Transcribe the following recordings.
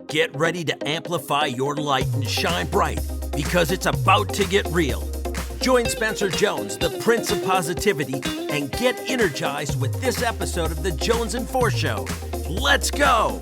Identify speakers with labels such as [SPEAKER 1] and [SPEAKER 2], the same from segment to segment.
[SPEAKER 1] Get ready to amplify your light and shine bright because it's about to get real. Join Spencer Jones, the Prince of Positivity, and get energized with this episode of the Jonesin For Show. Let's go!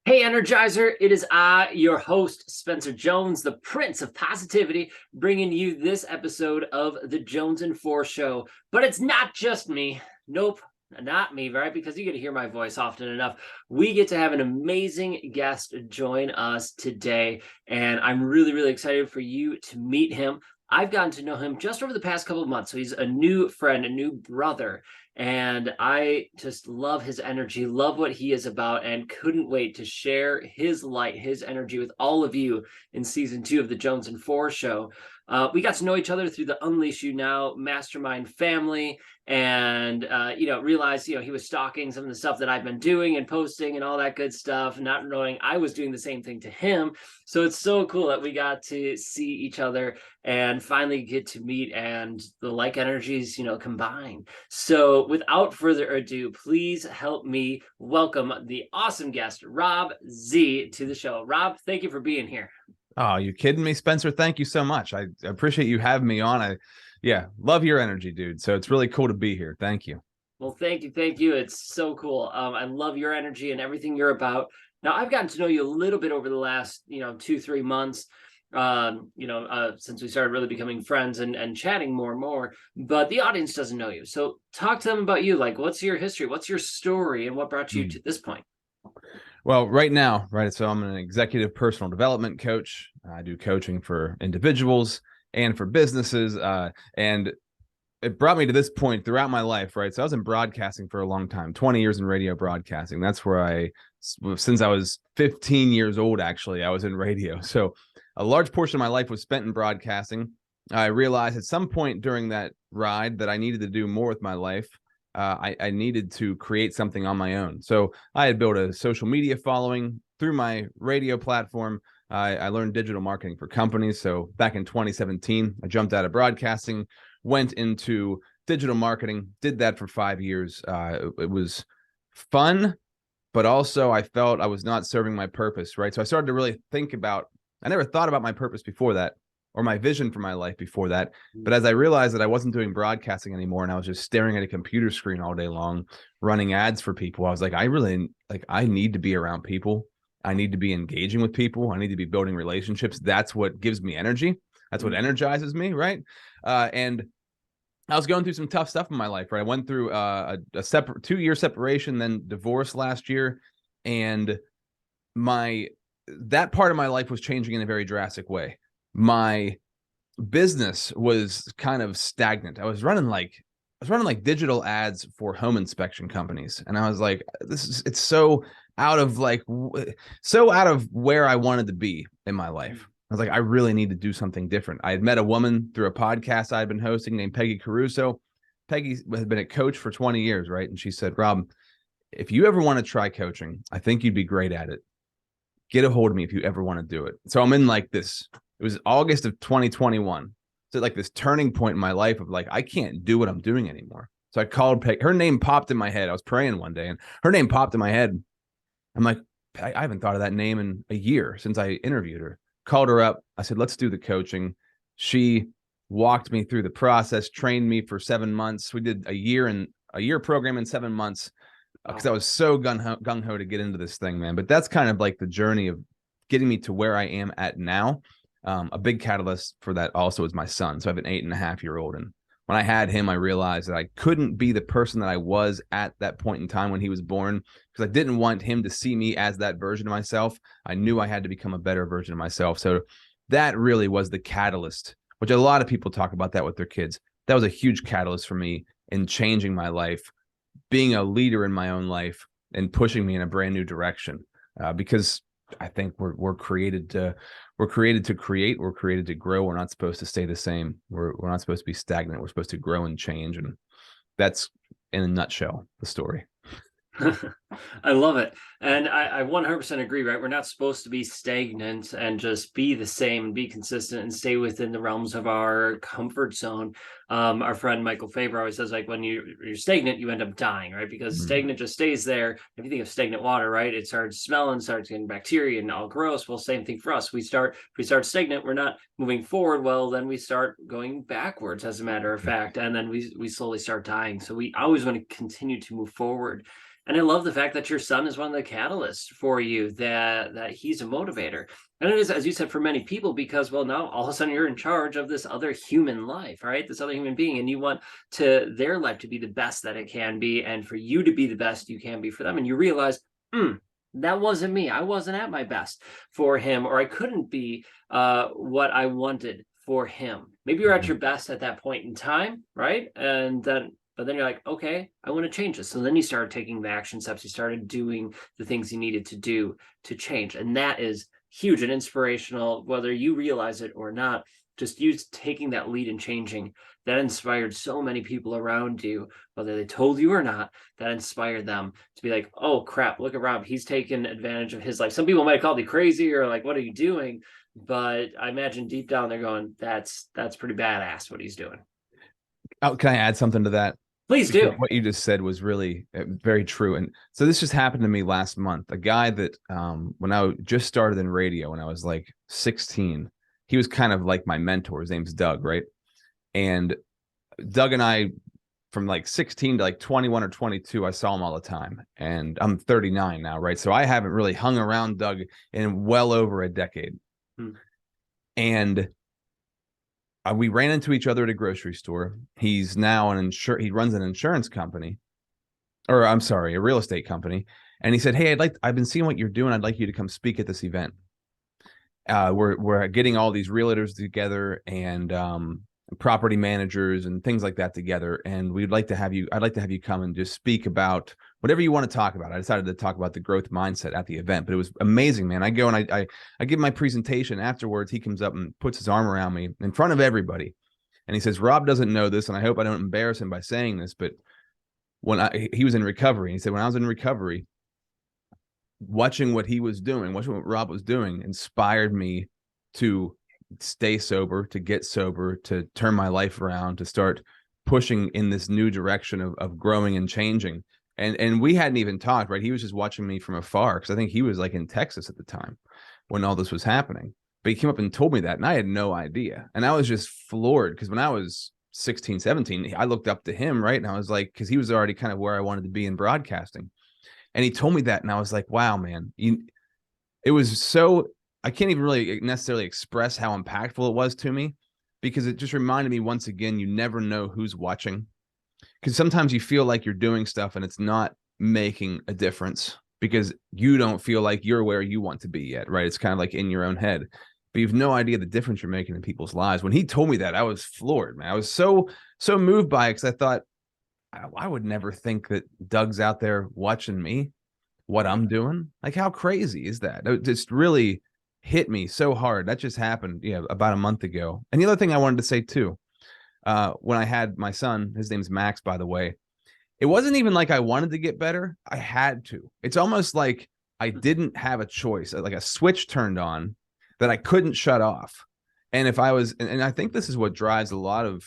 [SPEAKER 2] Hey Energizer, it is I, your host, Spencer Jones, the Prince of Positivity, bringing you this episode of the Jonesin For Show. But it's not just me. Nope, not me, right? Because you get to hear my voice often enough. We get to have an amazing guest join us today, and I'm really, really excited for you to meet him. I've gotten to know him just over the past couple of months, so he's a new friend, a new brother, and I just love his energy, love what he is about, and couldn't wait to share his light, his energy with all of you in season 2 of the Jonesin For Show. We got to know each other through the Unleash You Now Mastermind family, and realized he was stalking some of the stuff that I've been doing and posting and all that good stuff, not knowing I was doing the same thing to him. So it's so cool that we got to see each other and finally get to meet, and the like energies combine. So without further ado, please help me welcome the awesome guest Rob Z to the show. Rob, thank you for being here.
[SPEAKER 3] Oh, you kidding me, Spencer? Thank you so much. I appreciate you having me on. Love your energy, dude. So it's really cool to be here. Thank you.
[SPEAKER 2] Well, thank you. It's so cool. I love your energy and everything you're about. Now, I've gotten to know you a little bit over the last 2-3 months. Since we started really becoming friends and chatting more and more, but the audience doesn't know you. So talk to them about you. Like, what's your history? What's your story? And what brought you to this point?
[SPEAKER 3] Well, right now, so I'm an executive personal development coach. I do coaching for individuals and for businesses. And it brought me to this point throughout my life, right? So I was in broadcasting for a long time, 20 years in radio broadcasting. That's where since I was 15 years old, actually, I was in radio. So a large portion of my life was spent in broadcasting. I realized at some point during that ride that I needed to do more with my life. I needed to create something on my own. So I had built a social media following through my radio platform. I learned digital marketing for companies. So back in 2017, I jumped out of broadcasting, went into digital marketing, did that for 5 years. It was fun, but also I felt I was not serving my purpose, right? So I started to really think about, I never thought about my purpose before that, or my vision for my life before that. But as I realized that I wasn't doing broadcasting anymore, and I was just staring at a computer screen all day long, running ads for people, I was like, I need to be around people. I need to be engaging with people. I need to be building relationships. That's what gives me energy. That's what energizes me, right? And I was going through some tough stuff in my life, right? I went through a separate 2-year separation, then divorce last year. And that part of my life was changing in a very drastic way. My business was kind of stagnant. I was running like digital ads for home inspection companies. And I was like, it's so out of where I wanted to be in my life. I was like, I really need to do something different. I had met a woman through a podcast I'd been hosting named Peggy Caruso. Peggy had been a coach for 20 years, right? And she said, Rob, if you ever want to try coaching, I think you'd be great at it. Get a hold of me if you ever want to do it. So I'm in it was August of 2021. So like this turning point in my life of like, I can't do what I'm doing anymore. So I called Peggy. Her name popped in my head. I was praying one day and her name popped in my head. I'm like, I haven't thought of that name in a year since I interviewed her. Called her up. I said, let's do the coaching. She walked me through the process, trained me for 7 months. We did a year program in 7 months because I was so gung-ho to get into this thing, man. But that's kind of like the journey of getting me to where I am at now. A big catalyst for that also is my son. So I have an 8.5-year-old. And when I had him, I realized that I couldn't be the person that I was at that point in time when he was born, because I didn't want him to see me as that version of myself. I knew I had to become a better version of myself. So that really was the catalyst, which a lot of people talk about that with their kids. That was a huge catalyst for me in changing my life, being a leader in my own life and pushing me in a brand new direction. Because I think we're created to create. We're created to grow. We're not supposed to stay the same. We're not supposed to be stagnant. We're supposed to grow and change. And that's, in a nutshell, the story.
[SPEAKER 2] I love it. And I 100% agree, right? We're not supposed to be stagnant and just be the same and be consistent and stay within the realms of our comfort zone. Our friend Michael Faber always says, like, when you're stagnant, you end up dying, right? Because stagnant just stays there. If you think of stagnant water, right? It starts smelling, starts getting bacteria and all gross. Well, same thing for us. If we start stagnant, we're not moving forward. Well, then we start going backwards, as a matter of fact. And then we slowly start dying. So we always want to continue to move forward. And I love the fact that your son is one of the catalysts for you, that he's a motivator. And it is, as you said, for many people, because, well, now all of a sudden you're in charge of this other human life, right? This other human being, and you want their life to be the best that it can be, and for you to be the best you can be for them. And you realize, that wasn't me. I wasn't at my best for him, or I couldn't be what I wanted for him. Maybe you're at your best at that point in time, right? But then you're like, okay, I want to change this. So then you started taking the action steps. You started doing the things you needed to do to change. And that is huge and inspirational, whether you realize it or not. Just you taking that lead and changing, that inspired so many people around you, whether they told you or not. That inspired them to be like, oh crap, look at Rob, he's taken advantage of his life. Some people might call you crazy or like, what are you doing? But I imagine deep down they're going, that's pretty badass what he's doing.
[SPEAKER 3] Oh, can I add something to that?
[SPEAKER 2] Please do.
[SPEAKER 3] What you just said was really very true. And so this just happened to me last month. A guy that when I just started in radio, when I was like 16, he was kind of like my mentor. His name's Doug, right? And Doug and I, from like 16 to like 21 or 22, I saw him all the time. And I'm 39 now, right? So I haven't really hung around Doug in well over a decade. And we ran into each other at a grocery store. He's now he runs an insurance company, or I'm sorry, a real estate company. And he said, hey, I've been seeing what you're doing. I'd like you to come speak at this event. We're getting all these realtors together and property managers and things like that together. And I'd like to have you come and just speak about whatever you want to talk about. I decided to talk about the growth mindset at the event, but it was amazing, man. I go and I give my presentation. Afterwards, he comes up and puts his arm around me in front of everybody. And he says, Rob doesn't know this, and I hope I don't embarrass him by saying this, but he was in recovery. He said, when I was in recovery, watching what Rob was doing inspired me to stay sober, to get sober, to turn my life around, to start pushing in this new direction of growing and changing. And we hadn't even talked, right? He was just watching me from afar, because I think he was like in Texas at the time when all this was happening. But he came up and told me that, and I had no idea. And I was just floored, because when I was 16, 17, I looked up to him, right? And I was like, because he was already kind of where I wanted to be in broadcasting. And he told me that, and I was like, wow, man. It was so, I can't even really necessarily express how impactful it was to me, because it just reminded me once again, you never know who's watching. Because sometimes you feel like you're doing stuff and it's not making a difference because you don't feel like you're where you want to be yet, right? It's kind of like in your own head, but you have no idea the difference you're making in people's lives. When he told me that, I was floored, man. I was so moved by it, because I thought, I would never think that Doug's out there watching me, what I'm doing. Like, how crazy is that? It just really hit me so hard. That just happened, about a month ago. And the other thing I wanted to say too, when I had my son, his name's Max, by the way, it wasn't even like I wanted to get better. I had to. It's almost like I didn't have a choice, like a switch turned on that I couldn't shut off. And and I think this is what drives a lot of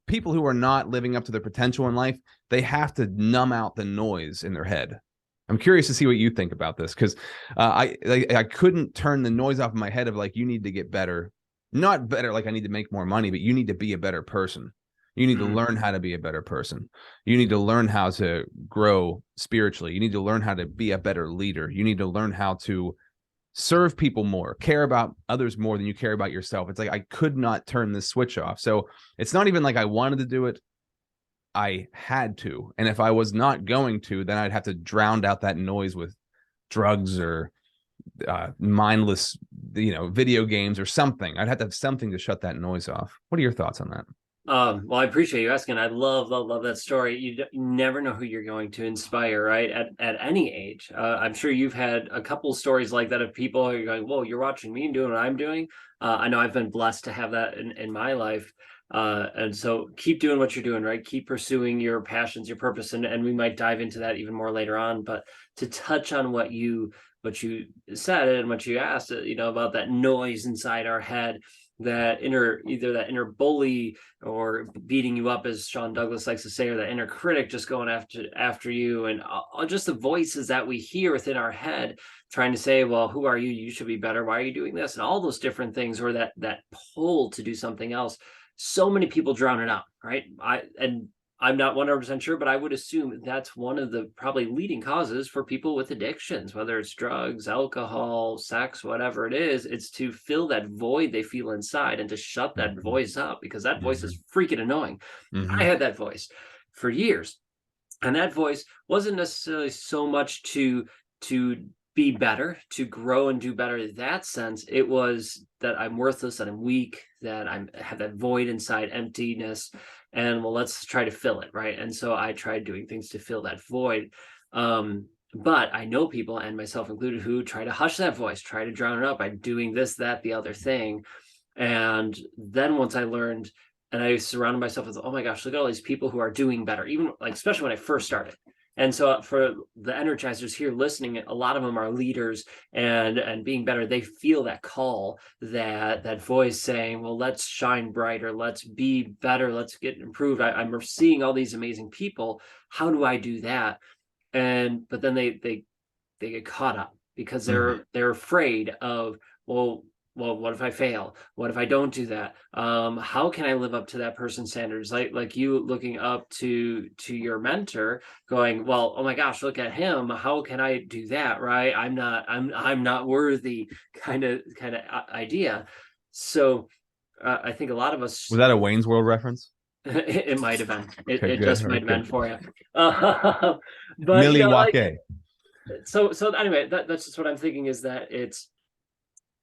[SPEAKER 3] people who are not living up to their potential in life. They have to numb out the noise in their head. I'm curious to see what you think about this, because I couldn't turn the noise off in my head of like, you need to get better. Not better like I need to make more money, but you need to be a better person. You need to learn how to be a better person. You need to learn how to grow spiritually. You need to learn how to be a better leader. You need to learn how to serve people more, care about others more than you care about yourself. It's like I could not turn this switch off. So it's not even like I wanted to do it. I had to. And if I was not going to, then I'd have to drown out that noise with drugs or mindless, video games or something. I'd have to have something to shut that noise off. What are your thoughts on that?
[SPEAKER 2] Well, I appreciate you asking. I love that story. You never know who you're going to inspire, right? At any age. I'm sure you've had a couple stories like that of people who are going, whoa, you're watching me and doing what I'm doing. I know I've been blessed to have that in my life. And so keep doing what you're doing, right? Keep pursuing your passions, your purpose, and we might dive into that even more later on. But to touch on what you said and what you asked, about that noise inside our head, either that inner bully or beating you up, as Sean Douglas likes to say, or that inner critic just going after you, and just the voices that we hear within our head trying to say, well, who are you? You should be better. Why are you doing this? And all those different things, or that pull to do something else. So many people drown it out, right? I'm not 100% sure, but I would assume that's one of the probably leading causes for people with addictions, whether it's drugs, alcohol, sex, whatever it is. It's to fill that void they feel inside and to shut that voice up, because that voice is freaking annoying. I had that voice for years, and that voice wasn't necessarily so much to be better, to grow and do better in that sense. It was that I'm worthless, that I'm weak, that I have that void inside, emptiness, and well, let's try to fill it, right? And so I tried doing things to fill that void. But I know people, and myself included, who try to hush that voice, try to drown it out by doing this, that, the other thing. And then once I learned, and I surrounded myself with, oh my gosh, look at all these people who are doing better, even like, especially when I first started. And so for the Energizers here listening, a lot of them are leaders and being better. They feel that call, that voice saying, well, let's shine brighter, let's be better, let's get improved. I'm seeing all these amazing people. How do I do that? But then they get caught up because they're afraid of, well, what if I fail? What if I don't do that? How can I live up to that person's standards? Like you looking up to your mentor, going, well, oh my gosh, look at him. How can I do that? Right? I'm not worthy, kind of idea. So I think a lot of us.
[SPEAKER 3] Was that a Wayne's World reference?
[SPEAKER 2] It might have been.
[SPEAKER 3] Okay,
[SPEAKER 2] it just might have been for you. But
[SPEAKER 3] Milwaukee.
[SPEAKER 2] So anyway, that's just what I'm thinking, is that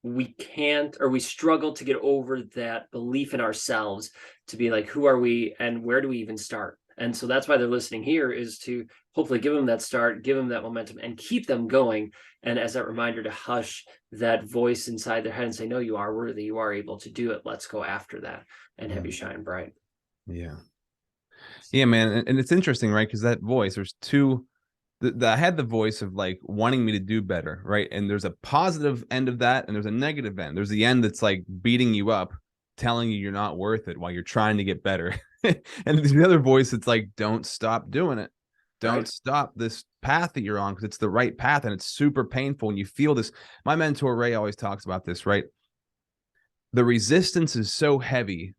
[SPEAKER 2] we can't, or we struggle to get over that belief in ourselves, to be like, who are we and where do we even start? And so that's why they're listening here, is to hopefully give them that start, give them that momentum, and keep them going. And as that reminder to hush that voice inside their head and say, no, you are worthy, you are able to do it. Let's go after that and have you shine bright.
[SPEAKER 3] Yeah, man. And it's interesting, right? Because that voice, there's two. I had the voice of like wanting me to do better, right? And there's a positive end of that, and there's a negative end. There's the end that's like beating you up, telling you you're not worth it while you're trying to get better. And the other voice, it's like, don't stop doing it. Don't stop this path that you're on, because it's the right path, and it's super painful. And you feel this. My mentor, Ray, always talks about this, right? The resistance is so heavy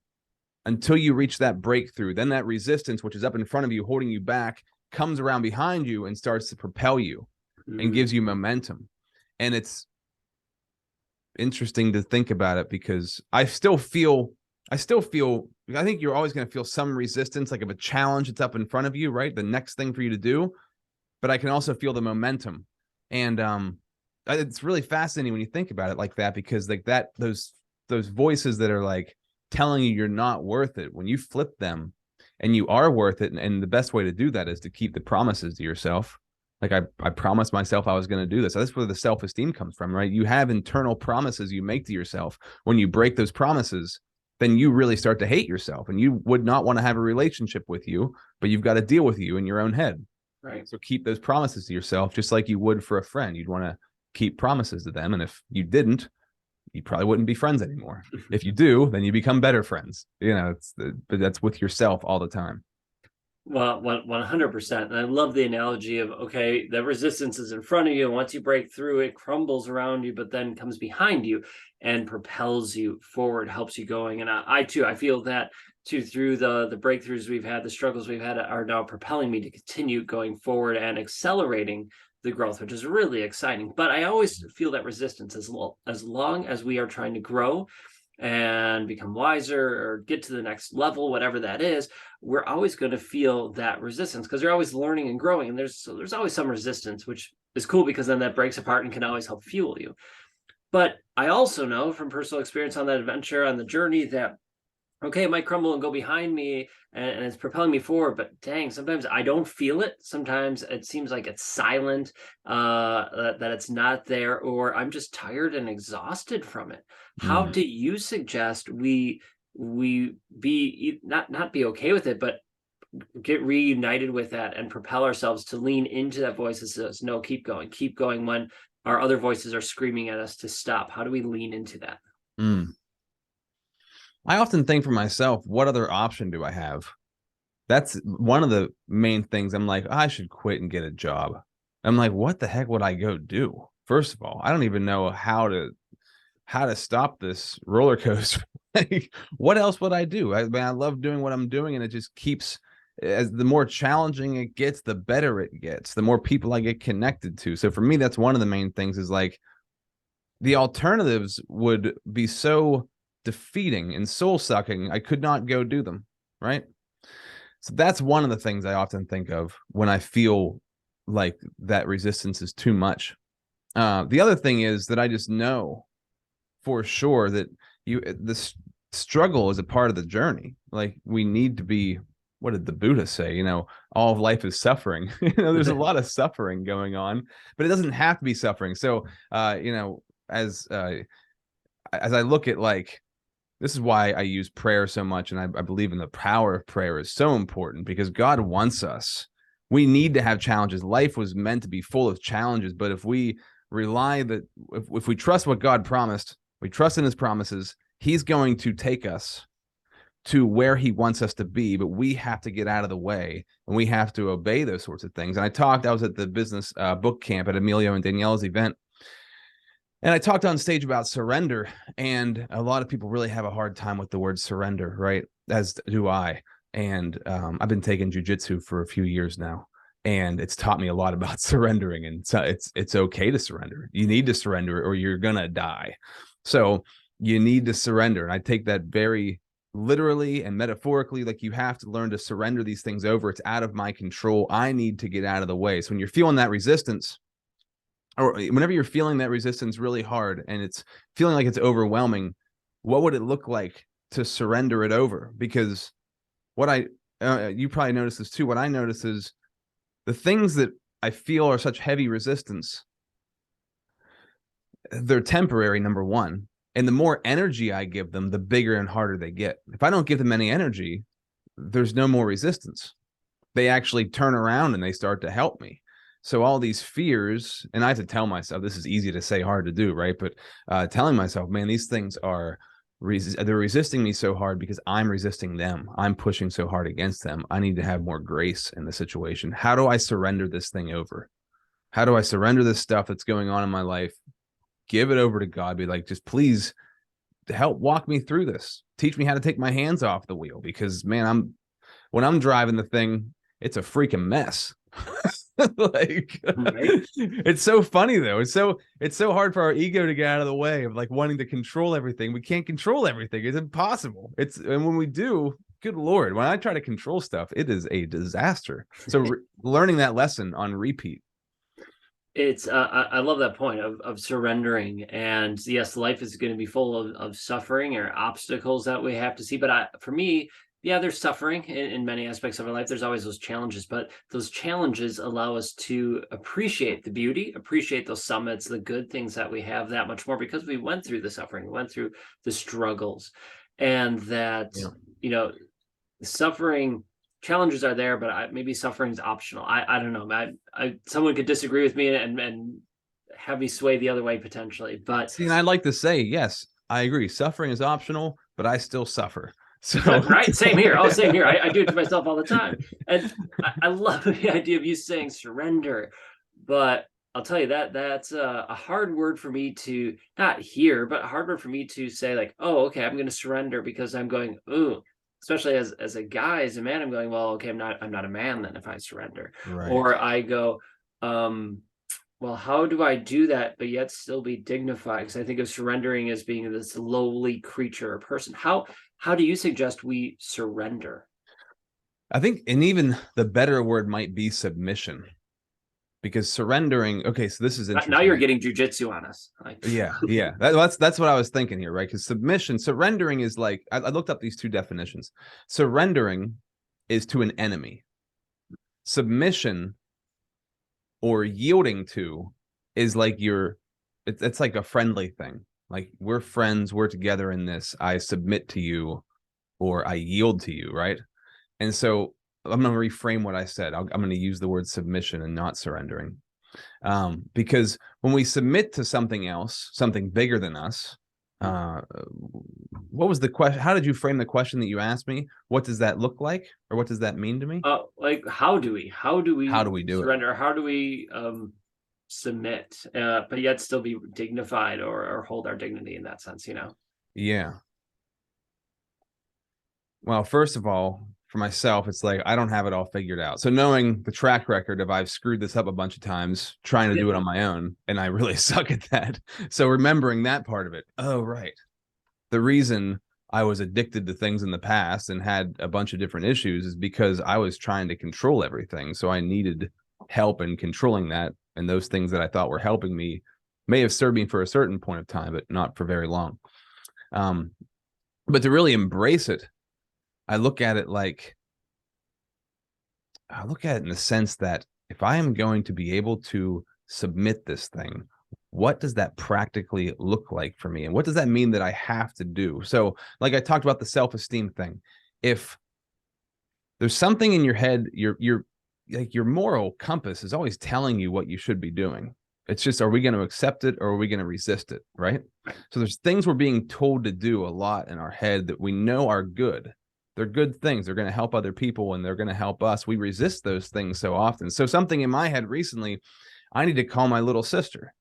[SPEAKER 3] until you reach that breakthrough. Then that resistance, which is up in front of you, holding you back, comes around behind you and starts to propel you and gives you momentum. And it's interesting to think about it, because I think you're always going to feel some resistance, like of a challenge that's up in front of you, right? The next thing for you to do. But I can also feel the momentum. And it's really fascinating when you think about it like that, because like that, those voices that are like telling you you're not worth it, when you flip them and you are worth it. And the best way to do that is to keep the promises to yourself. Like I promised myself I was going to do this. So that's where the self-esteem comes from, right? You have internal promises you make to yourself. When you break those promises, then you really start to hate yourself, and you would not want to have a relationship with you, but you've got to deal with you in your own head.
[SPEAKER 2] Right.
[SPEAKER 3] So keep those promises to yourself, just like you would for a friend. You'd want to keep promises to them. And if you didn't, you probably wouldn't be friends anymore. If you do, then you become better friends. But that's with yourself all the time.
[SPEAKER 2] Well, 100%. And I love the analogy of, okay, the resistance is in front of you. And once you break through, it crumbles around you, but then comes behind you and propels you forward, helps you going. And I feel that too, through the breakthroughs we've had, the struggles we've had are now propelling me to continue going forward and accelerating the growth, which is really exciting. But I always feel that resistance, as long as we are trying to grow and become wiser or get to the next level, whatever that is, we're always going to feel that resistance, because you're always learning and growing. And there's always some resistance, which is cool, because then that breaks apart and can always help fuel you. But I also know from personal experience on that adventure, on the journey, that okay, it might crumble and go behind me and it's propelling me forward, but dang, sometimes I don't feel it. Sometimes it seems like it's silent, that it's not there, or I'm just tired and exhausted from it. How do you suggest we we be not be okay with it, but get reunited with that and propel ourselves to lean into that voice that says, no, keep going when our other voices are screaming at us to stop? How do we lean into that?
[SPEAKER 3] I often think for myself, what other option do I have? That's one of the main things. I'm like, I should quit and get a job. I'm like, what the heck would I go do? First of all, I don't even know how to stop this roller coaster. Like, what else would I do? I mean, I love doing what I'm doing, and it just keeps, as the more challenging it gets, the better it gets, the more people I get connected to. So for me, that's one of the main things, is like, the alternatives would be so defeating and soul sucking. I could not go do them. Right. So that's one of the things I often think of when I feel like that resistance is too much. The other thing is that I just know for sure that this struggle is a part of the journey. Like, we need to be, what did the Buddha say? You know, all of life is suffering. There's a lot of suffering going on, but it doesn't have to be suffering. So, as I look at, like, this is why I use prayer so much, and I believe in the power of prayer is so important, because God wants us. We need to have challenges. Life was meant to be full of challenges, but if we rely that, if we trust what God promised, we trust in his promises, he's going to take us to where he wants us to be, but we have to get out of the way, and we have to obey those sorts of things. And I was at the business book camp at Emilio and Danielle's event, and I talked on stage about surrender, and a lot of people really have a hard time with the word surrender, right? As do I. And I've been taking jujitsu for a few years now, and it's taught me a lot about surrendering. And so it's okay to surrender. You need to surrender, or you're gonna die. So you need to surrender. And I take that very literally and metaphorically. Like, you have to learn to surrender these things over. It's out of my control. I need to get out of the way. So when you're feeling that resistance, or whenever you're feeling that resistance really hard and it's feeling like it's overwhelming, what would it look like to surrender it over? Because what you probably notice this too. What I notice is the things that I feel are such heavy resistance, they're temporary, number one. And the more energy I give them, the bigger and harder they get. If I don't give them any energy, there's no more resistance. They actually turn around and they start to help me. So all these fears, and I have to tell myself, this is easy to say, hard to do, right? But telling myself, man, these things are, they're resisting me so hard because I'm resisting them. I'm pushing so hard against them. I need to have more grace in the situation. How do I surrender this thing over? How do I surrender this stuff that's going on in my life? Give it over to God. Be like, just please help walk me through this. Teach me how to take my hands off the wheel, because, man, when I'm driving the thing, it's a freaking mess. Like, right? It's so funny though. It's so hard for our ego to get out of the way of, like, wanting to control everything. We can't control everything. It's impossible. And when we do, good Lord, when I try to control stuff, it is a disaster. So learning that lesson on repeat.
[SPEAKER 2] It's I love that point of surrendering. And yes, life is going to be full of suffering or obstacles that we have to see. But for me, yeah, there's suffering in many aspects of our life. There's always those challenges, but those challenges allow us to appreciate the beauty, appreciate those summits, the good things that we have that much more, because we went through the suffering, we went through the struggles, and that, suffering, challenges are there, but maybe suffering is optional. I don't know. Someone could disagree with me and have me sway the other way potentially. But
[SPEAKER 3] see, and I'd like to say, yes, I agree. Suffering is optional, but I still suffer. So
[SPEAKER 2] right, same here. Oh, same here. I do it to myself all the time, and I love the idea of you saying surrender. But I'll tell you that's a hard word for me to not hear, but a hard word for me to say, like, oh, okay, I'm going to surrender, because I'm going, ooh. Especially as a guy, as a man, I'm going, well, okay, I'm not a man then if I surrender. Right. Or I go, well, how do I do that but yet still be dignified? Because I think of surrendering as being this lowly creature or person. How do you suggest we surrender?
[SPEAKER 3] I think, and even the better word might be submission. Because surrendering, okay, so this is interesting.
[SPEAKER 2] Now you're getting jujitsu on us.
[SPEAKER 3] Yeah. That's what I was thinking here, right? Because surrendering is like, I looked up these two definitions. Surrendering is to an enemy. Submission, or yielding to, is like it's like a friendly thing. Like, we're friends, we're together in this. I submit to you. or I yield to you, right? And so I'm going to reframe what I said. I'm going to use the word submission and not surrendering. Because when we submit to something else, something bigger than us, what was the question? How did you frame the question that you asked me? What does that look like, or what does that mean to me?
[SPEAKER 2] Like how do we
[SPEAKER 3] do
[SPEAKER 2] surrender? How do we submit, but yet still be dignified or hold our dignity in that sense,
[SPEAKER 3] Yeah. Well, first of all, for myself, it's like I don't have it all figured out. So knowing the track record of I've screwed this up a bunch of times trying to do it on my own, and I really suck at that. So remembering that part of it. Oh, right. The reason I was addicted to things in the past and had a bunch of different issues is because I was trying to control everything. So I needed help in controlling that. And those things that I thought were helping me may have served me for a certain point of time, but not for very long. But to really embrace it, I look at it in the sense that if I am going to be able to submit this thing, what does that practically look like for me? And what does that mean that I have to do? So like I talked about the self-esteem thing. If there's something in your head, your moral compass is always telling you what you should be doing. It's just, are we going to accept it or are we going to resist it? Right. So there's things we're being told to do a lot in our head that we know are good. They're good things. They're going to help other people and they're going to help us. We resist those things so often. So something in my head recently, I need to call my little sister.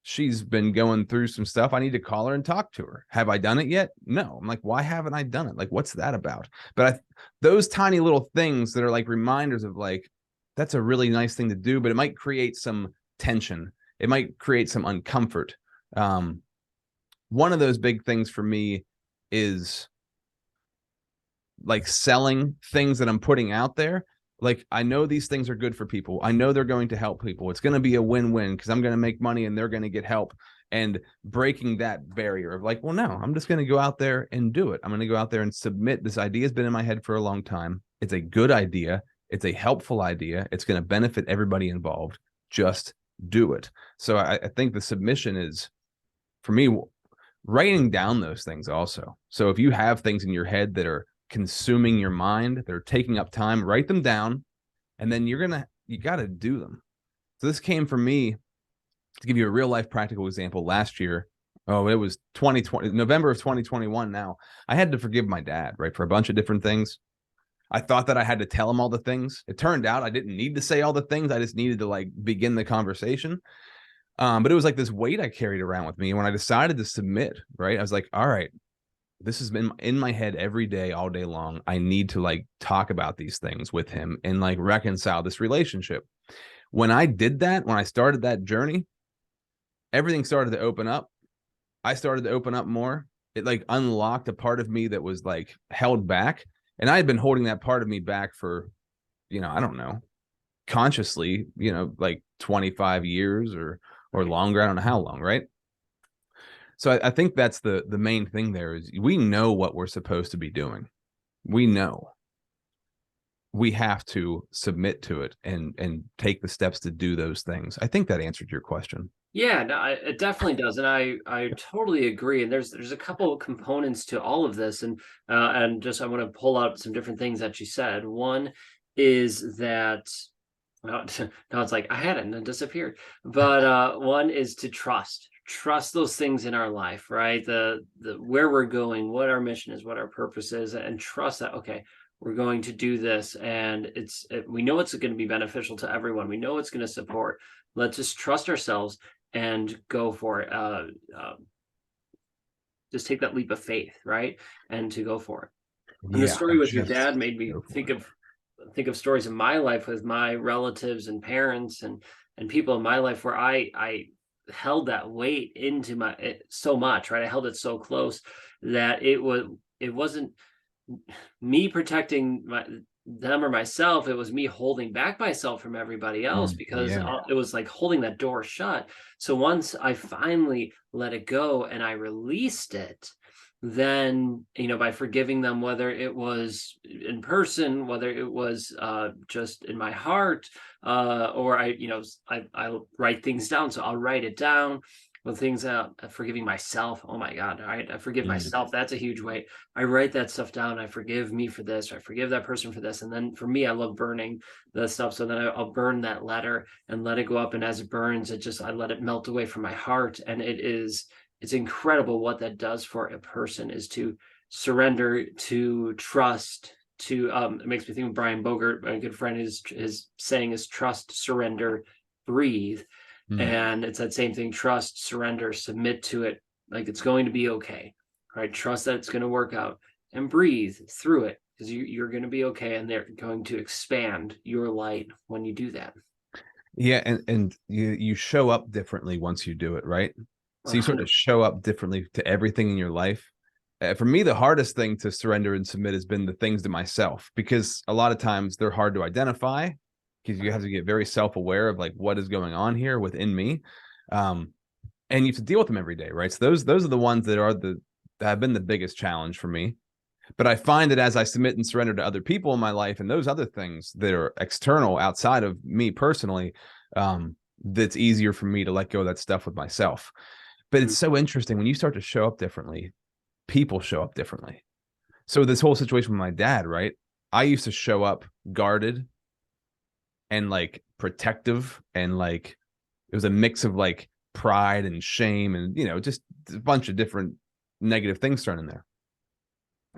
[SPEAKER 3] She's been going through some stuff. I need to call her and talk to her. Have I done it yet? No. I'm like, why haven't I done it? Like, what's that about? But those tiny little things that are like reminders of like, that's a really nice thing to do, but it might create some tension. It might create some uncomfort. One of those big things for me is like selling things that I'm putting out there. Like, I know these things are good for people. I know they're going to help people. It's going to be a win-win because I'm going to make money and they're going to get help. And breaking that barrier of like, well, no, I'm just going to go out there and do it. I'm going to go out there and submit. This idea has been in my head for a long time. It's a good idea. It's a helpful idea. It's going to benefit everybody involved. Just do it. So I think the submission is, for me, writing down those things also. So if you have things in your head that are consuming your mind, they're taking up time, write them down, and then you got to do them. So this came from me, to give you a real life practical example. Last year, it was 2020, November of 2021. Now I had to forgive my dad, right, for a bunch of different things. I thought that I had to tell him all the things. It turned out I didn't need to say all the things. I just needed to like begin the conversation. But it was like this weight I carried around with me. And when I decided to submit, right, I was like, all right, this has been in my head every day, all day long. I need to like talk about these things with him and like reconcile this relationship. When I did that, when I started that journey, everything started to open up. I started to open up more. It like unlocked a part of me that was like held back. And I had been holding that part of me back for, I don't know, consciously, like 25 years or longer. I don't know how long, right? So I think that's the main thing there is we know what we're supposed to be doing. We know. We have to submit to it and take the steps to do those things. I think that answered your question.
[SPEAKER 2] Yeah, no, it definitely does, and I totally agree. And there's a couple of components to all of this, and just I want to pull out some different things that you said. One is that now it's like I had it and it disappeared. But one is to trust those things in our life, right? The where we're going, what our mission is, what our purpose is, and trust that, okay, we're going to do this, and we know it's going to be beneficial to everyone. We know it's going to support. Let's just trust ourselves and go for it. Just take that leap of faith, right? And to go for it. And the story with your dad made me think of stories in my life with my relatives and parents and people in my life where I held that weight into so much, right? I held it so close that it wasn't me protecting them or myself. It was me holding back myself from everybody else because it was like holding that door shut. So once I finally let it go and I released it, then, by forgiving them, whether it was in person, whether it was just in my heart, or I write things down. So I'll write it down with things, forgiving myself. Oh my God, I forgive myself. That's a huge weight. I write that stuff down. I forgive me for this, or I forgive that person for this. And then for me, I love burning the stuff. So then I'll burn that letter and let it go up. And as it burns, I let it melt away from my heart. And it's incredible what that does for a person, is to surrender, to trust, to it makes me think of Brian Bogert, my good friend. His saying is trust, surrender, breathe. And it's that same thing: trust, surrender, submit to it, like it's going to be okay, right? Trust that it's going to work out, and breathe through it, because you're going to be okay, and they're going to expand your light when you do that.
[SPEAKER 3] Yeah, and you show up differently once you do it, right? So you sort of show up differently to everything in your life. For me, the hardest thing to surrender and submit has been the things to myself, because a lot of times they're hard to identify, because you have to get very self-aware of like what is going on here within me. And you have to deal with them every day, right? So those are the ones that have been the biggest challenge for me. But I find that as I submit and surrender to other people in my life, and those other things that are external outside of me personally, that's easier for me to let go of that stuff with myself. But it's so interesting when you start to show up differently, people show up differently. So this whole situation with my dad, right? I used to show up guarded and like protective, and like it was a mix of like pride and shame, and just a bunch of different negative things thrown in there.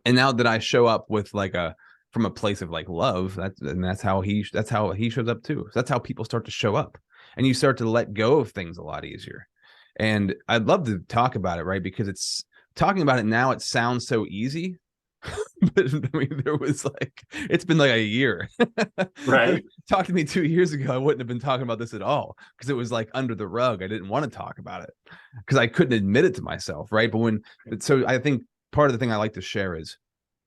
[SPEAKER 3] And now that I show up with from a place of like love, that's how he shows up too. So that's how people start to show up, and you start to let go of things a lot easier. And I'd love to talk about it, right? Because talking about it now, it sounds so easy. But I mean, it's been like a year.
[SPEAKER 2] Right.
[SPEAKER 3] Talk to me 2 years ago, I wouldn't have been talking about this at all, because it was like under the rug. I didn't want to talk about it because I couldn't admit it to myself, right? So I think part of the thing I like to share is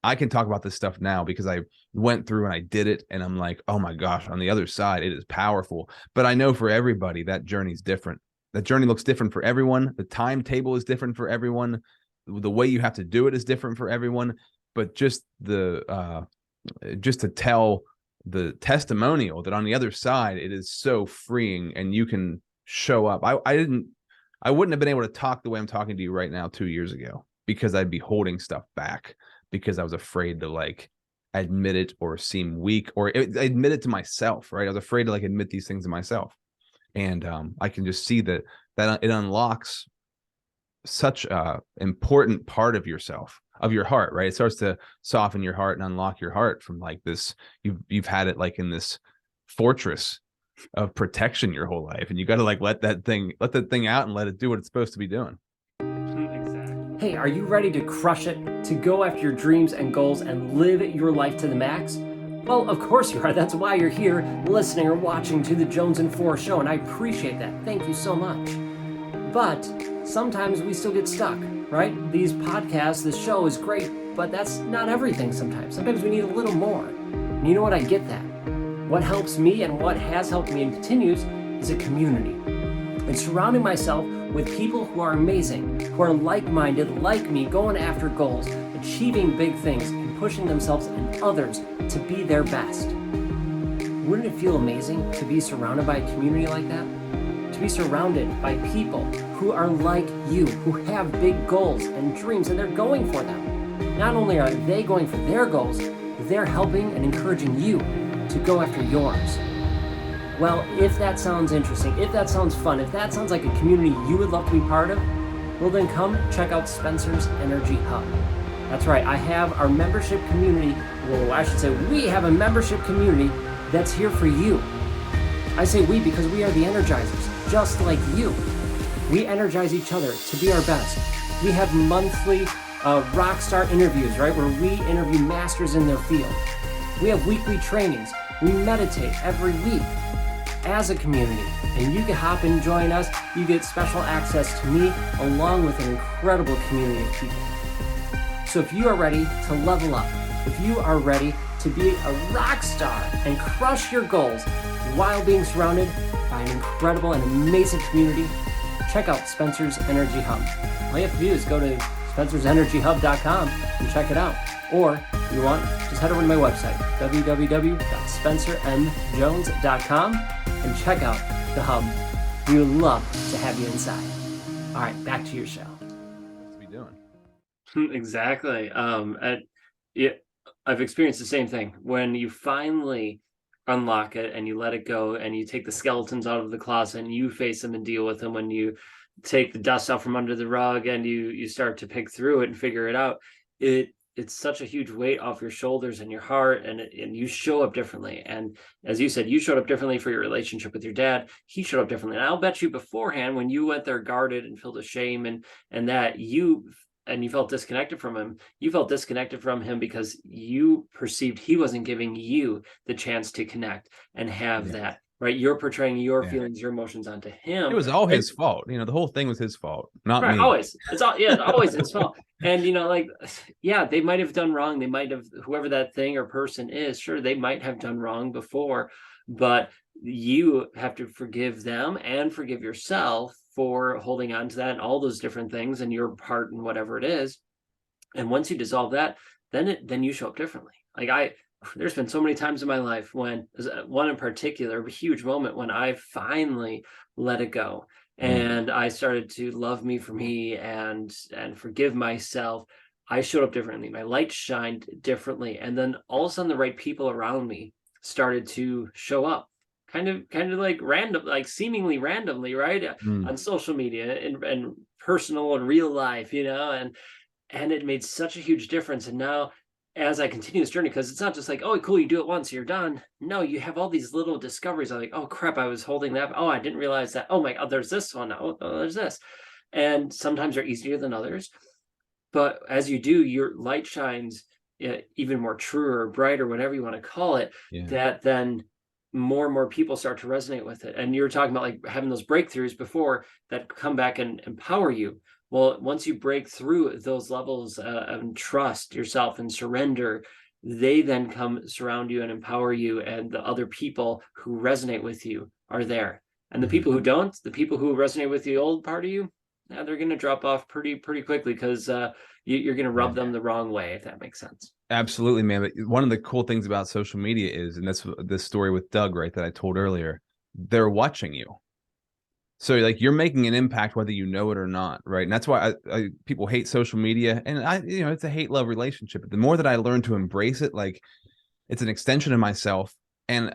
[SPEAKER 3] I can talk about this stuff now because I went through and I did it, and I'm like, oh my gosh, on the other side, it is powerful. But I know for everybody, that journey's different. That journey looks different for everyone. The timetable is different for everyone. The way you have to do it is different for everyone. But just to tell the testimonial that on the other side, it is so freeing, and you can show up. I wouldn't have been able to talk the way I'm talking to you right now 2 years ago, because I'd be holding stuff back because I was afraid to like admit it or seem weak or admit it to myself, right? I was afraid to like admit these things to myself. And I can just see that it unlocks such a important part of yourself, of your heart, right? It starts to soften your heart and unlock your heart from like this. You've had it like in this fortress of protection your whole life, and you got to like let that thing out and let it do what it's supposed to be doing.
[SPEAKER 2] Exactly. Hey, are you ready to crush it, to go after your dreams and goals and live your life to the max? Well, of course you are. That's why you're here listening or watching to the Jonesin For Show, and I appreciate that. Thank you so much. But sometimes we still get stuck, right? These podcasts, this show is great, but that's not everything sometimes. Sometimes we need a little more. And you know what? I get that. What helps me and what has helped me and continues is a community. And surrounding myself with people who are amazing, who are like-minded, like me, going after goals, achieving big things, and pushing themselves and others to be their best. Wouldn't it feel amazing to be surrounded by a community like that? To be surrounded by people who are like you, who have big goals and dreams, and they're going for them. Not only are they going for their goals, they're helping and encouraging you to go after yours. Well, if that sounds interesting, if that sounds fun, if that sounds like a community you would love to be part of, well then come check out Spencer's Energy Hub. That's right, I have our membership community, well I should say we have a membership community that's here for you. I say we because we are the Energizers, just like you. We energize each other to be our best. We have monthly rock star interviews, right, where we interview masters in their field. We have weekly trainings. We meditate every week as a community, and you can hop in and join us. You get special access to me along with an incredible community of people. So if you are ready to level up, if you are ready to be a rock star and crush your goals while being surrounded by an incredible and amazing community, check out Spencer's Energy Hub. All you have to do is go to spencersenergyhub.com and check it out. Or if you want, just head over to my website, www.spencermjones.com, and check out the hub. We would love to have you inside. All right, back to your show.
[SPEAKER 3] What's we doing?
[SPEAKER 2] Exactly. Yeah, I've experienced the same thing. When you finally unlock it and you let it go and you take the skeletons out of the closet and you face them and deal with them, when you take the dust out from under the rug and you start to pick through it and figure it out, it's such a huge weight off your shoulders and your heart, and you show up differently. And as you said, you showed up differently for your relationship with your dad. He showed up differently. And I'll bet you beforehand, when you went there guarded and filled with shame and that you felt disconnected from him, you felt disconnected from him because you perceived he wasn't giving you the chance to connect and have that, right? You're portraying your feelings, your emotions onto him.
[SPEAKER 3] It was all his fault. The whole thing was his fault, not
[SPEAKER 2] right,
[SPEAKER 3] me.
[SPEAKER 2] Always. It's always his fault. And they might have done wrong. They might have, whoever that thing or person is, sure, they might have done wrong before, but you have to forgive them and forgive yourself for holding on to that and all those different things and your part in whatever it is. And once you dissolve that, then you show up differently. There's been so many times in my life when, one in particular, a huge moment when I finally let it go and I started to love me for me and forgive myself. I showed up differently. My light shined differently. And then all of a sudden the right people around me started to show up. Kind of like random, like seemingly randomly, right? On social media and personal and real life, and it made such a huge difference. And now, as I continue this journey, because it's not just like, oh, cool, you do it once, you're done. No, you have all these little discoveries. I'm like, oh crap, I was holding that. Oh, I didn't realize that. Oh my God, there's this one. Oh, there's this. And sometimes they're easier than others. But as you do, your light shines even more truer or brighter, whatever you want to call it, that then more and more people start to resonate with it. And you were talking about like having those breakthroughs before that come back and empower you. Well, once you break through those levels and trust yourself and surrender, they then come surround you and empower you. And the other people who resonate with you are there. And the people who don't, the people who resonate with the old part of you, they're going to drop off pretty quickly because you're going to rub them the wrong way, if that makes sense.
[SPEAKER 3] Absolutely, man. But one of the cool things about social media is, and that's this story with Doug, right, that I told earlier, they're watching you. So like you're making an impact whether you know it or not, right? And that's why people hate social media, and it's a hate-love relationship. But the more that I learn to embrace it, like it's an extension of myself, and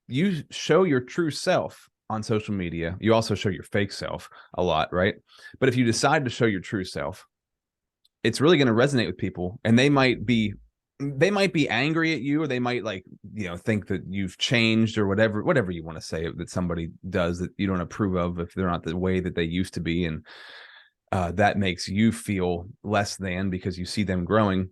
[SPEAKER 3] you show your true self on social media. You also show your fake self a lot, right? But if you decide to show your true self, it's really going to resonate with people, and they might be angry at you, or they might think that you've changed or whatever you want to say that somebody does that you don't approve of if they're not the way that they used to be. And that makes you feel less than because you see them growing.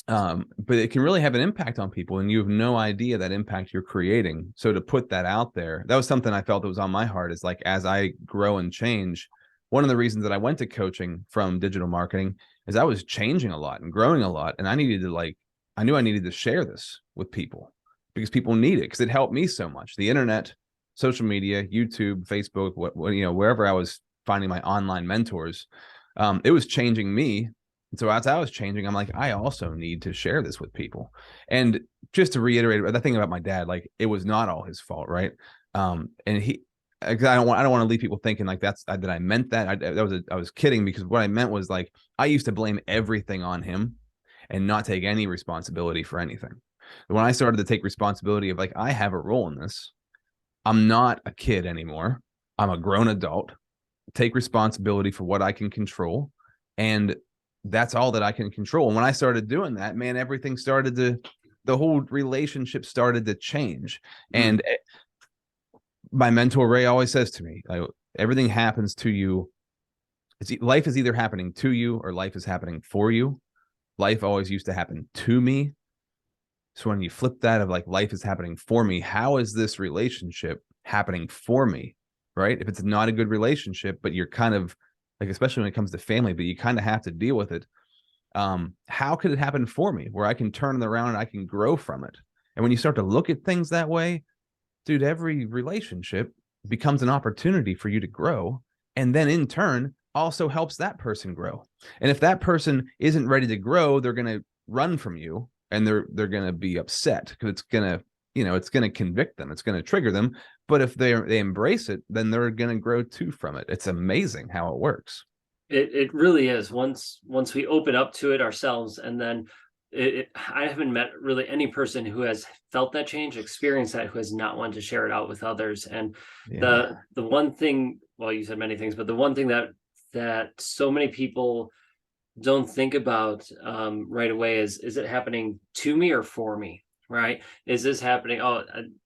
[SPEAKER 3] But it can really have an impact on people, and you have no idea that impact you're creating. So to put that out there, that was something I felt that was on my heart, is like, as I grow and change, one of the reasons that I went to coaching from digital marketing is I was changing a lot and growing a lot. And I knew I needed to share this with people because people need it, because it helped me so much. The internet, social media, YouTube, Facebook, wherever I was finding my online mentors, it was changing me. And so as I was changing, I'm like, I also need to share this with people. And just to reiterate the thing about my dad, like, it was not all his fault, right? And I don't want to leave people thinking like that I meant that. I was kidding, because what I meant was, like, I used to blame everything on him and not take any responsibility for anything. But when I started to take responsibility of, like, I have a role in this. I'm not a kid anymore. I'm a grown adult. Take responsibility for what I can control, and that's all that I can control. And when I started doing that, man, the whole relationship started to change. And my mentor, Ray, always says to me, like, everything happens to you. Life is either happening to you or life is happening for you. Life always used to happen to me. So when you flip that of, like, life is happening for me, how is this relationship happening for me, right? If it's not a good relationship, but you're kind of, like, especially when it comes to family, but you kind of have to deal with it. How could it happen for me where I can turn it around and I can grow from it? And when you start to look at things that way, dude, every relationship becomes an opportunity for you to grow, and then in turn also helps that person grow. And if that person isn't ready to grow, they're going to run from you, and they're going to be upset because it's going to it's going to convict them. It's going to trigger them. But if they embrace it, then they're going to grow too from it. It's amazing how it works.
[SPEAKER 2] It really is. Once we open up to it ourselves, and then I haven't met really any person who has felt that change, experienced that, who has not wanted to share it out with others. And the one thing, well, you said many things, but the one thing that so many people don't think about right away is it happening to me or for me? Right? Is this happening?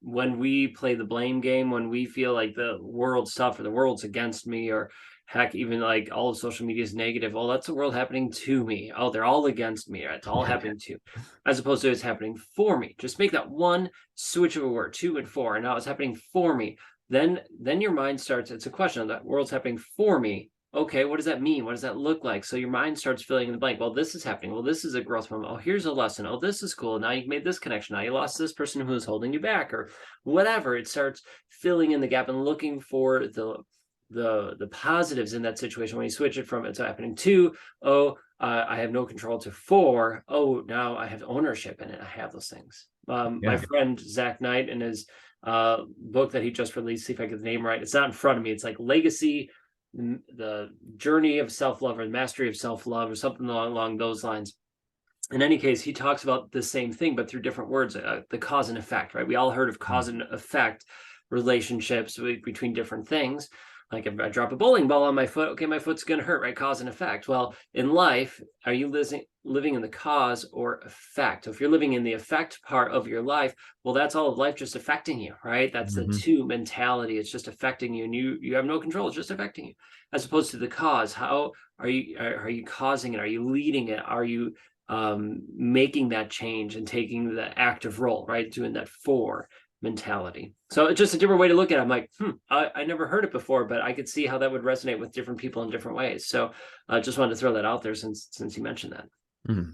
[SPEAKER 2] When we play the blame game, when we feel like the world's tough or the world's against me, or heck, even like all of social media is negative. Oh, that's the world happening to me. Oh, they're all against me. It's all happening to, as opposed to it's happening for me. Just make that one switch of a word, 2 and 4, and now it's happening for me. Then your mind starts. It's a question of that world's happening for me. Okay, what does that mean? What does that look like? So your mind starts filling in the blank. Well, this is happening. Well, this is a growth moment. Oh, here's a lesson. Oh, this is cool. Now you've made this connection. Now you lost this person who was holding you back, or whatever. It starts filling in the gap and looking for the positives in that situation. When you switch it from it's happening to, I have no control, to for, now I have ownership in it. I have those things. My friend Zach Knight, in his book that he just released, see if I get the name right. It's not in front of me. It's like Legacy, the Journey of Self-Love, or the Mastery of Self-Love, or something along those lines. In any case, he talks about the same thing, but through different words, the cause and effect, right? We all heard of cause and effect relationships between different things. Like if I drop a bowling ball on my foot, okay, my foot's going to hurt, right? Cause and effect. Well, in life, are you living in the cause or effect? So if you're living in the effect part of your life, well, that's all of life just affecting you, right? That's the two mentality. It's just affecting you, and you have no control. It's just affecting you. As opposed to the cause. How are you causing it? Are you leading it? Are you making that change and taking the active role, right? Doing that for mentality. So it's just a different way to look at it. I'm like, I never heard it before, but I could see how that would resonate with different people in different ways. So I just wanted to throw that out there since you mentioned that.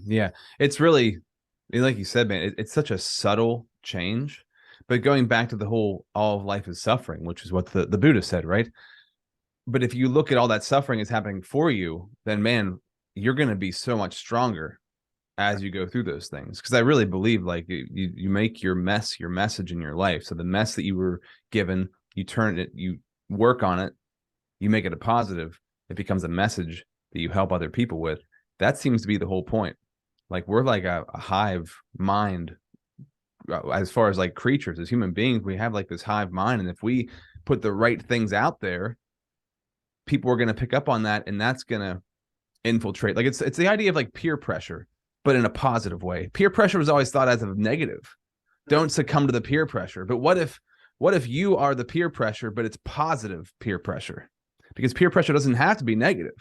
[SPEAKER 3] Yeah, it's really, like you said, man, it's such a subtle change. But going back to the whole all of life is suffering, which is what the Buddha said, right? But if you look at all that suffering is happening for you, then man, you're going to be so much stronger as you go through those things. Because I really believe, like, you make your mess your message in your life. So the mess that you were given, you turn it, you work on it, you make it a positive, it becomes a message that you help other people with. That seems to be the whole point. Like, we're like a hive mind as far as like creatures. As human beings, we have like this hive mind, and if we put the right things out there, people are going to pick up on that, and that's going to infiltrate. Like, it's the idea of like peer pressure, but in a positive way. Peer pressure was always thought as a negative. Don't succumb to the peer pressure. But what if you are the peer pressure, but it's positive peer pressure? Because peer pressure doesn't have to be negative.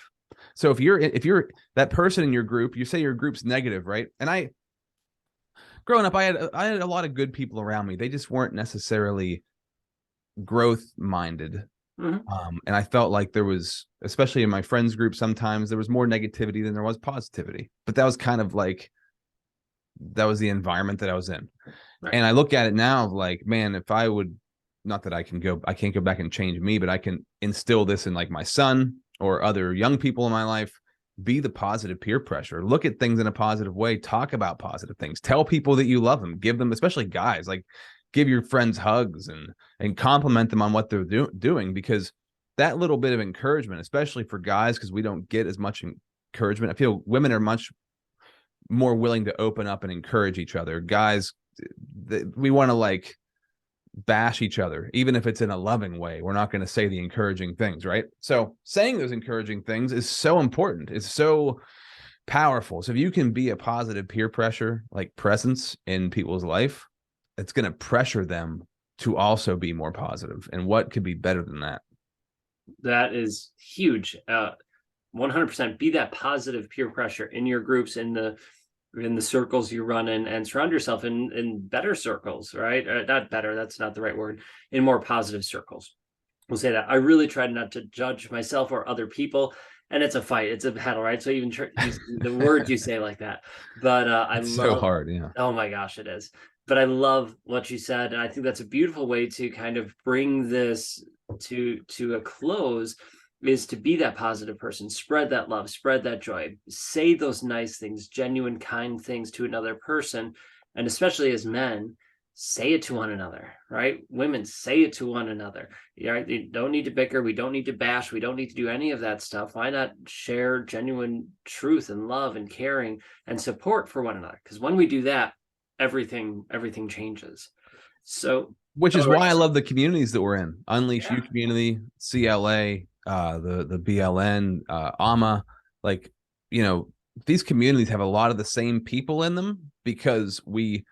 [SPEAKER 3] So if you're that person in your group, you say your group's negative, right? And growing up, I had a lot of good people around me. They just weren't necessarily growth minded. And I felt like there was, especially in my friends group, sometimes there was more negativity than there was positivity. But that was kind of like, that was the environment that I was in. Right. And I look at it now like, man, if I would, not that I can't go back and change me, but I can instill this in like my son or other young people in my life. Be the positive peer pressure. Look at things in a positive way. Talk about positive things. Tell people that you love them. Give them, especially guys, like, give your friends hugs and compliment them on what they're doing, because that little bit of encouragement, especially for guys, because we don't get as much encouragement. I feel women are much more willing to open up and encourage each other. Guys, we want to like bash each other, even if it's in a loving way. We're not going to say the encouraging things, right? So saying those encouraging things is so important. It's so powerful. So if you can be a positive peer pressure, like presence in people's life, it's going to pressure them to also be more positive. And what could be better than that?
[SPEAKER 2] That is huge. 100% be that positive peer pressure in your groups, in the circles you run in, and surround yourself in better circles, right? Not better, that's not the right word. In more positive circles. We'll say that. I really try not to judge myself or other people. And it's a fight. It's a battle, right? So even the words you say like that. But it's so
[SPEAKER 3] hard. Yeah.
[SPEAKER 2] Oh my gosh, it is. But I love what you said. And I think that's a beautiful way to kind of bring this to a close, is to be that positive person, spread that love, spread that joy, say those nice things, genuine, kind things to another person. And especially as men, say it to one another, right? Women, say it to one another. Right? You don't need to bicker. We don't need to bash. We don't need to do any of that stuff. Why not share genuine truth and love and caring and support for one another? Because when we do that, everything changes. So,
[SPEAKER 3] which is why I love the communities that we're in. Unleash
[SPEAKER 2] Yeah.
[SPEAKER 3] You community, CLA, the BLN, AMA, like, you know, these communities have a lot of the same people in them because we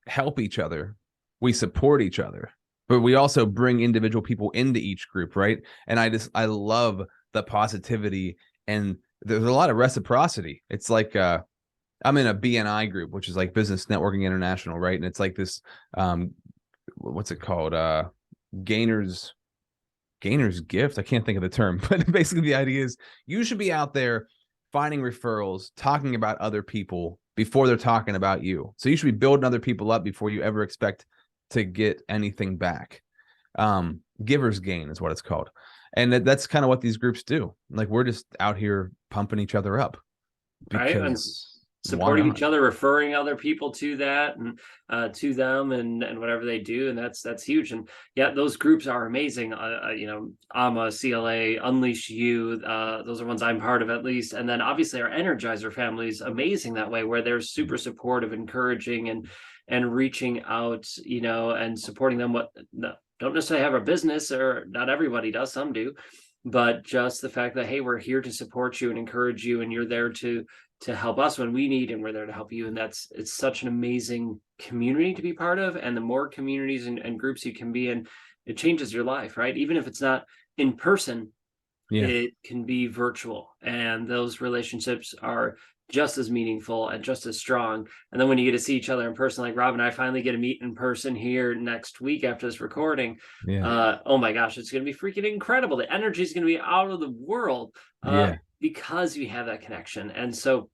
[SPEAKER 3] help each other, we support each other, but we also bring individual people into each group, right? And I love the positivity, and there's a lot of reciprocity. It's like I'm in a BNI group, which is like Business Networking International, right? And it's like this what's it called? Gainer's gift. I can't think of the term, but basically the idea is you should be out there finding referrals, talking about other people before they're talking about you. So you should be building other people up before you ever expect to get anything back. Giver's gain is what it's called. And that's kind of what these groups do. Like, we're just out here pumping each other up
[SPEAKER 2] Right. And supporting each other, referring other people to that and to them and whatever they do. And that's huge. And yeah, those groups are amazing. You know, AMA, CLA, Unleash You, those are ones I'm part of at least. And then obviously our Energizer family is amazing that way, where they're super supportive, encouraging and reaching out, you know, and supporting them. Don't necessarily have a business, or not everybody does, some do, but just the fact that, hey, we're here to support you and encourage you, and you're there to help us when we need, and we're there to help you. And it's such an amazing community to be part of. And the more communities and groups you can be in, it changes your life, right? Even if it's not in person, it can be virtual, and those relationships are just as meaningful and just as strong. And then when you get to see each other in person, like Rob and I finally get to meet in person here next week after this recording. Oh my gosh, it's going to be freaking incredible. The energy is going to be out of the world because we have that connection. And so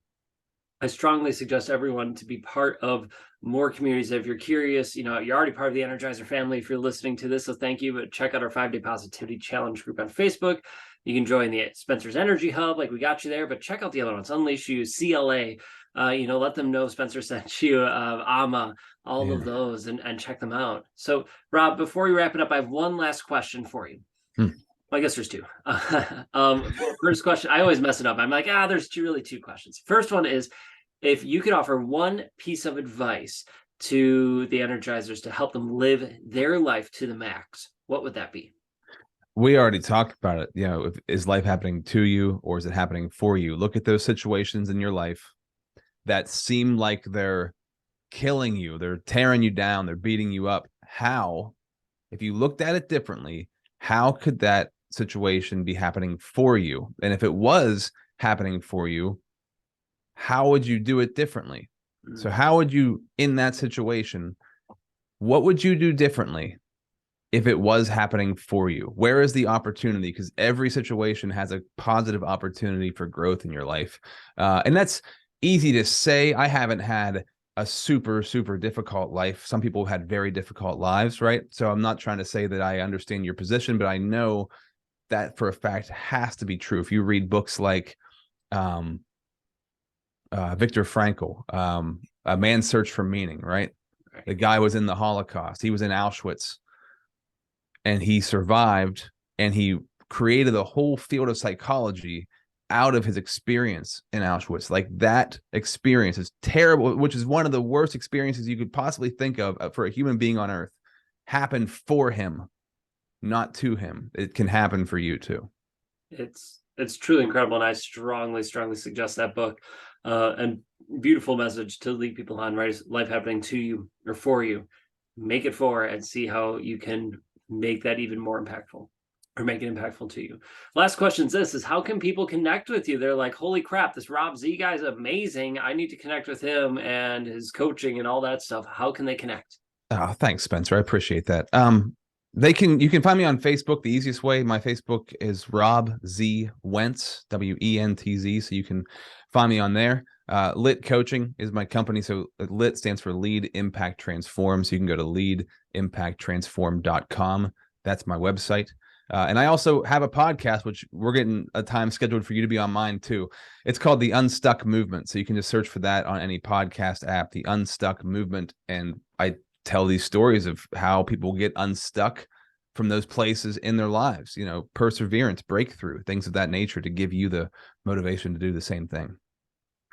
[SPEAKER 2] I strongly suggest everyone to be part of more communities. If you're curious, you know, you're already part of the Energizer family if you're listening to this, so thank you. But check out our 5-day positivity challenge group on Facebook. You can join the Spencer's Energy Hub, like we got you there, but check out the other ones, Unleash You, CLA, you know, let them know Spencer sent you, AMA, all of those, and check them out. So Rob, before we wrap it up, I have one last question for you. Well, I guess there's two. First question, I always mess it up. I'm like, there's really two questions. First one is, if you could offer one piece of advice to the Energizers to help them live their life to the max, what would that be?
[SPEAKER 3] We already talked about it. You know, is life happening to you, or is it happening for you? Look at those situations in your life that seem like they're killing you, they're tearing you down, they're beating you up. How, if you looked at it differently, how could that situation be happening for you? And if it was happening for you, how would you do it differently? So how would you, in that situation, what would you do differently if it was happening for you? Where is the opportunity? Because every situation has a positive opportunity for growth in your life. And that's easy to say. I haven't had a super, super difficult life. Some people have had very difficult lives, right? So I'm not trying to say that I understand your position, but I know that for a fact has to be true. If you read books like Viktor Frankl, A Man's Search for Meaning, right? The guy was in the Holocaust. He was in Auschwitz, and he survived, and he created a whole field of psychology out of his experience in Auschwitz. Like, that experience is terrible, which is one of the worst experiences you could possibly think of for a human being on earth, happened for him, not to him. It can happen for you too.
[SPEAKER 2] It's truly incredible, and I strongly suggest that book. And beautiful message to lead people on, right? Is life happening to you or for you? Make it for, and see how you can make that even more impactful, or make it impactful to you. Last question is how can people connect with you? They're like, holy crap, this Rob Z guy is amazing. I need to connect with him and his coaching and all that stuff. How can they connect?
[SPEAKER 3] Oh, thanks, Spencer. I appreciate that. You can find me on Facebook. The easiest way, my Facebook is robzwentz, WENTZ. So you can find me on there. Lit Coaching is my company. So Lit stands for Lead Impact Transform. So you can go to leadimpacttransform.com. That's my website. And I also have a podcast, which we're getting a time scheduled for you to be on mine too. It's called The Unstuck Movement. So you can just search for that on any podcast app, The Unstuck Movement. And I tell these stories of how people get unstuck from those places in their lives, you know, perseverance, breakthrough, things of that nature, to give you the motivation to do the same thing.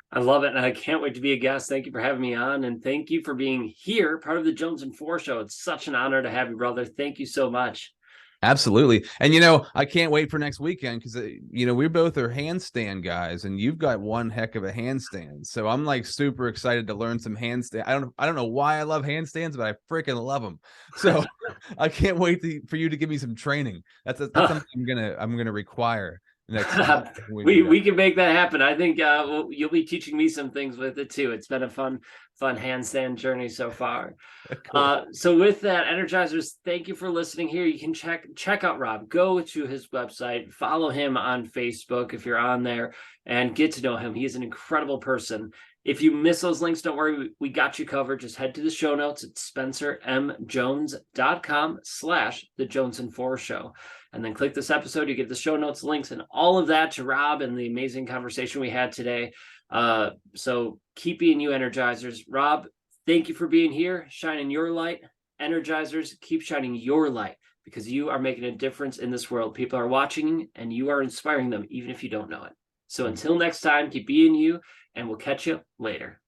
[SPEAKER 2] I love it, and I can't wait to be a guest. Thank you for having me on, and thank you for being here, part of the Jonesin For Show. It's such an honor to have you, brother. Thank you so much.
[SPEAKER 3] Absolutely. And, you know, I can't wait for next weekend because, you know, we both are handstand guys, and you've got one heck of a handstand. So I'm like super excited to learn some handstand. I don't know why I love handstands, but I freaking love them. So I can't wait for you to give me some training. That's something I'm gonna require next time
[SPEAKER 2] we can make that happen. I think you'll be teaching me some things with it too. It's been a fun handstand journey so far. Cool. So with that, Energizers, thank you for listening here. You can check out Rob. Go to his website, follow him on Facebook if you're on there, and get to know him. He's an incredible person. If you miss those links, don't worry, we got you covered. Just head to the show notes at spencermjones.com/the Jonesin For Show. And then click this episode. You get the show notes, links, and all of that to Rob and the amazing conversation we had today. So keep being you, Energizers. Rob, thank you for being here, shining your light. Energizers, keep shining your light, because you are making a difference in this world. People are watching, and you are inspiring them, even if you don't know it. So until next time, keep being you, and we'll catch you later.